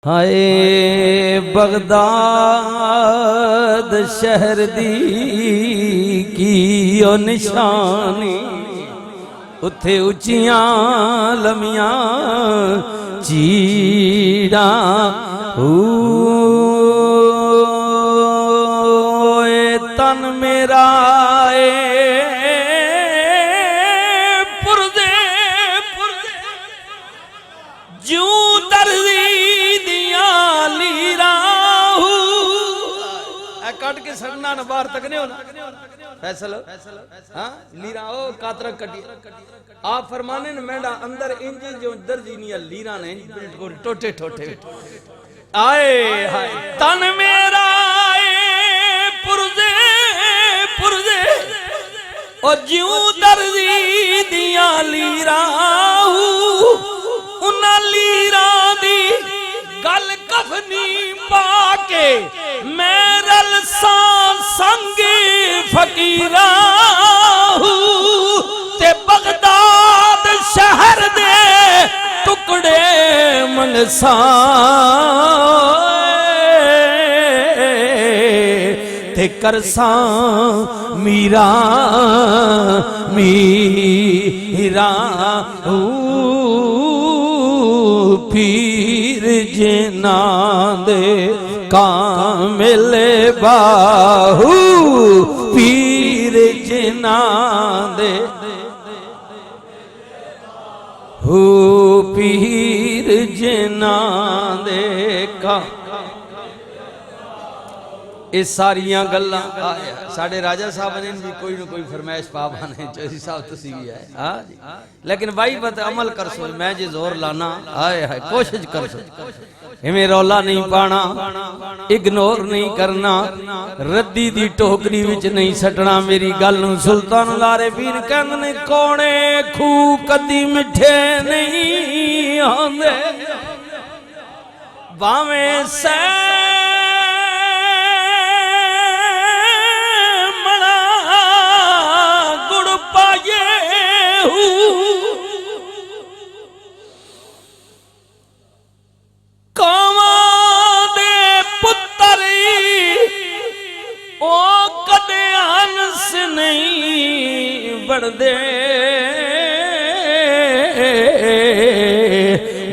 हाय Baghdad शहर दी की ओ निशानी, उथे उचियां लमियां चीड़ा तन मेरा पुरदे जू दर्जी दिया लीरा कट के सड़ना न बाहर तक नहीं होना फैसल हाँ लीरा ओ कातरा कटी आप फरमाने न मेरा अंदर इंज जो दर्जी नहीं लीरा ने बिल्कुल टोटे टोटे आए हाय तन मेरा पुरदे पुरदे ओ ज्यू दर्जी दिया लीरा उन्ना लीरा दी गल कफनी पाके मेरल संग फकीरा ते बगदाद शहर दे टुकड़े मनसा ते करसा मीरा मीरा पीर जिना दे कामिल बाहू पीर जिना दे हो पीर जिना दे का ये सारिया गल्लां साढ़े राजा साहब ने भी कोई ना कोई फरमाइश पा बने चौधरी साहब तुसी भी है हाँ जी लेकिन भाई बत अमल कर सो मैं जे जोर लाना हाय हाय कोशिश कर सो इवें रौला नहीं पाना इग्नोर नहीं करना रद्दी दी टोकरी विच नहीं सटना मेरी गल नूं सुल्तान लारे पीर कहंदे ने कोणे खू कदी मिठे नहीं आंदे भावें सै दे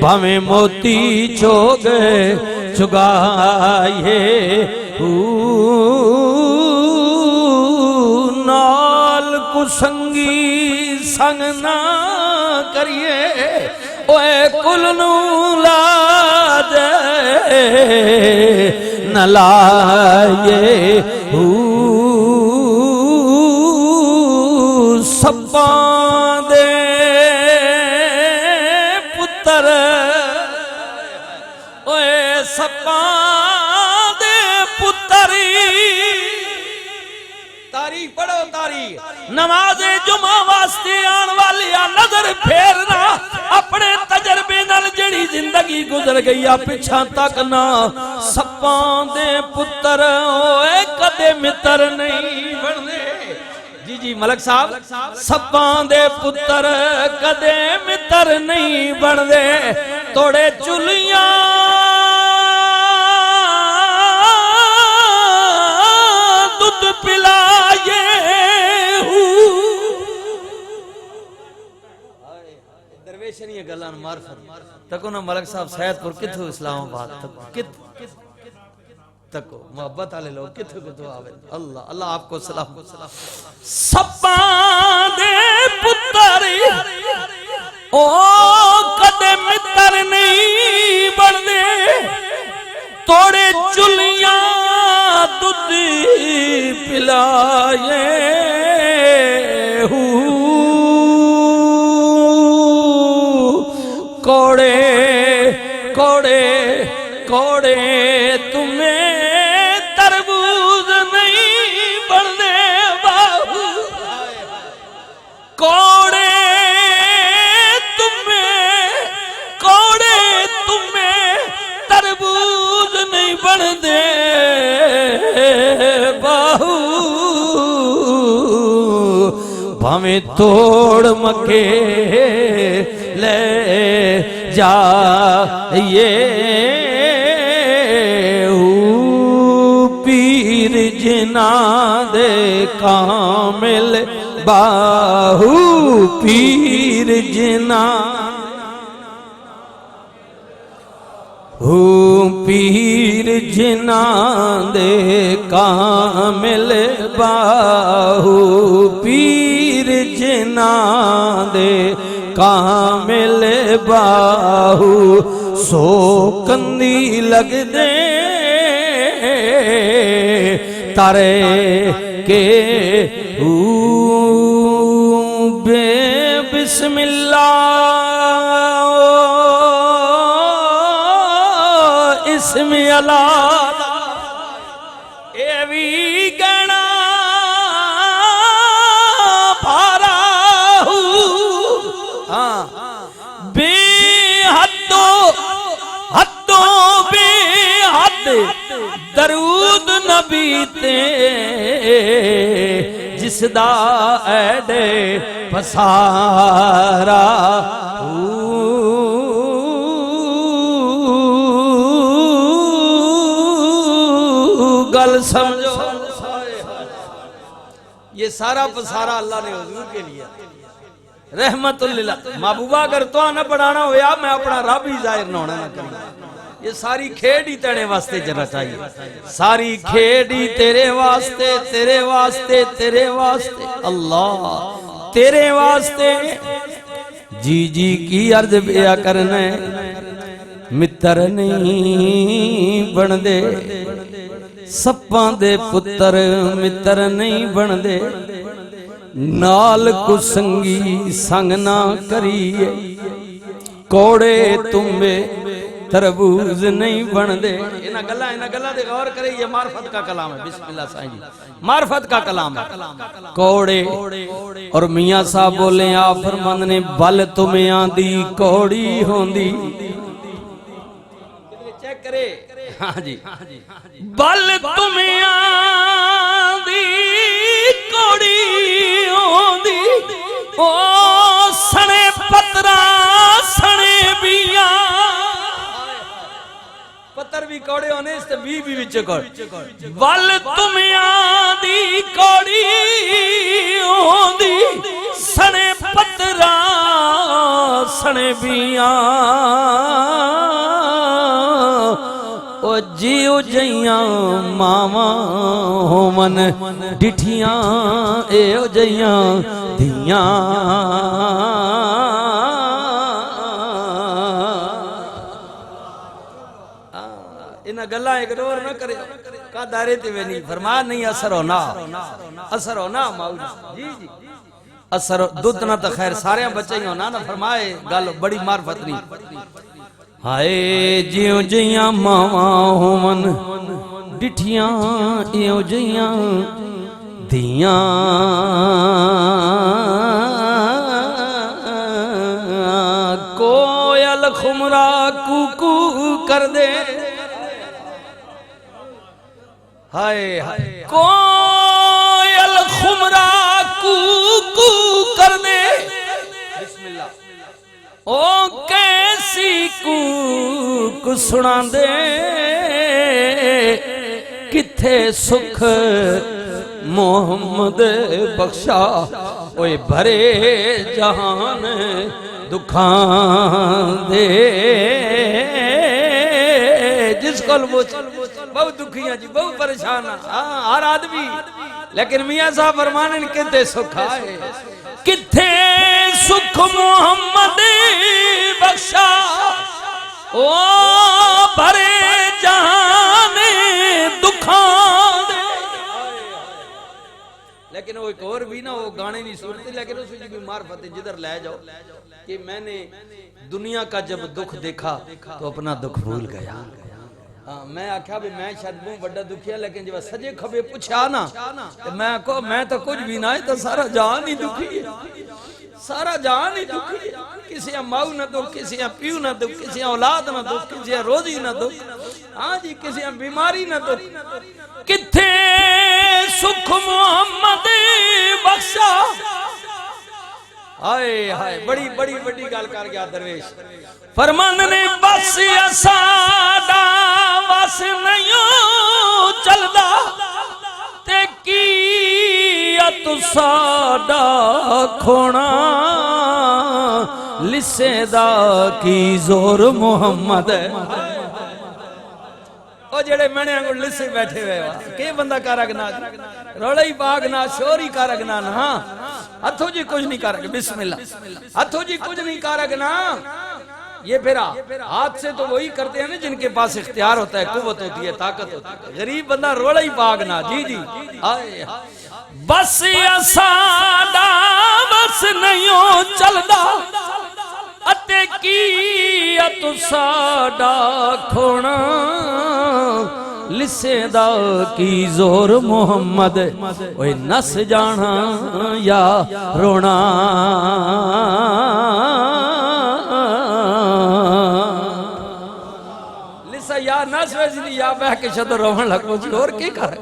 भावें मोती चोग चुगाए नाल कुसंगी संग ना करिए ओए कुल नू लाज न लाए सप्पां दे पुत्र ओए सप्पां दे पुत्री तारी पढ़ो तारी नमाज़े जुमा वास्ते आन वाली नजर फेरना अपने तजर्बे नाल जेड़ी जिंदगी गुजर गई आ पिछा तक ना सप्पां दे पुत्र ओए कदे मित्र नहीं बनदे जी जी मलक साहब सप्पां दे पुत्र कदे मित्र नहीं बनदे तोड़े चुलियां दुध पिलाए दरवेश नहीं गल्लां मार्फत तको ना मलक साहब सैयदपुर किथों इस्लामाबाद तक तको मोहब्बत वाले लोग किथे किथे आवे अल्लाह अल्लाह आपको सलाम सप्पां दे पुत्र ओ कदे मित्र नहीं बनदे तोड़े चुलियां दूध पिलाए कोड़े कोड़े कोड़े तुम्हें बन दे बाहू भावें तोड़ मके ले जाइए जिना दे कामिल बाहू पीर जिना हो पीर जिना दे कामिल बाहू पीर जिना दे कामिल बाहू सो कंदी लग दे तारे के बे बिस्मिल्लाह इसमें अल्लाह ए भी गणा भारा हाँ बेहदो हदो बेहद दरूद नबी ते जिसदा ऐडे पसारा गल समझो। ये सारा पसारा अल्लाह ने हुजूर के लिए रहमतुल्लिल महबूबा अगर तो ना बढ़ाना होया मैं अपना रब ही जाहिर ना होना ना करूंगा। ये सारी खेड ही तेरे वास्ते जरा चाहिए सारी खेड ही तेरे वास्ते तेरे वास्ते तेरे वास्ते अल्लाह तेरे वास्ते जी जी की अर्ज बिया करना मित्र नहीं बनदे सप्पां दे पुत्र मित्र नहीं बनदे नाल कुसंगी संग ना करिए कोड़े तुम्बे तरबूज नहीं बनदे। इना गल्ला दे गौर करे ये मार्फत का कलाम है। बिस्मिल्लाह साईं जी मार्फत का कलाम है। कोड़े और मियां साहब बोले आ फरमान ने बल तुम्हें आंदी कोड़ी होंदी चेक करे हाँ जी बल तुम्हें आंदी कोड़ी होंदी ओ सने पतरा सने बिया पत्थर भी कौड़े होने इस बी भी विच कर बल तुम्हें आंदी कोड़ी होंदी सने पतरा सने बिया ओ जियो जइया मावा होमन डिठियां ए जइया धिया इन गल्ला इग्नोर न करे का दायरे ते वे नहीं फरमा नहीं असर होना माऊ जी जी असर दुध ना तो खैर सारे बच्चे ही होना ना फरमाए गल बड़ी मार्फत नहीं हाय जियो जइया मावा होमन डिठियां इयो जइया धिया कोयल खुमरा कुकू कर दे हाय हाय कोयल खुमरा कू कर दे बिस्मिल्लाह ओ कैसी कू सुना दे किथे सुख मोहम्मद बख्शा ओए भरे जहान दुखां दे जिसको बहुत दुखी है जी बहुत परेशान है हर आदमी लेकिन मियां साहब फरमाने किथे सुख आए किथे सुख मोहम्मद बख्शा ओ भरे जहान दुखां दे। लेकिन वो एक और भी ना वो गाने नहीं सुनते लेकिन उस भी मार्फत जिधर ले जाओ कि मैंने दुनिया का जब दुख देखा तो अपना दुख भूल गया। हाँ मैं आख्या भी मैं शायद बहुत बड़ा दुखिया लेकिन जब सजे खबे पूछा ना तो मैं तो कुछ भी ना है तो सारा जान ही दुखी है सारा जान ही दुखी है किसी माऊ ना दुख किसी पीऊ ना दुख किसी औलाद ना दुख किसी रोजी ना दुख हाँ जी किसी बीमारी ना दुख किथे सुख मोहम्मद बख्शा हाय हाय बड़ी बड़ी बड़ी गल कर गया दरवेश फरमान ने बस साडा बस नहीं चलदा साडा खोना लिसे दा की जोर मोहम्मद ओ जेड़े मैंने को लिसे बैठे हुए के बंदा कारगना रोला ही बागना शोरी कारगना ना हथों जी कुछ नहीं कारग बिस्मिल्लाह हथों जी कुछ नहीं कारगना ये फिर हाथ से तो वही करते हैं ना जिनके पास इख्तियार होता है कुव्वत होती है ताकत होती है गरीब बंदा रोला ही बागना जी जी आए बस असाडा बस नहीं चलदा अते की तू साडा खोना लिसे दा की जोर मोहम्मद ओए नस जाना या रोना लिसा या नस वजदी या बह के शद रोवन लग पहुंची और के कर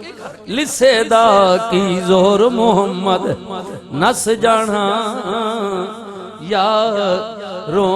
लिसे दा की जोर मोहम्मद नस जाना या रो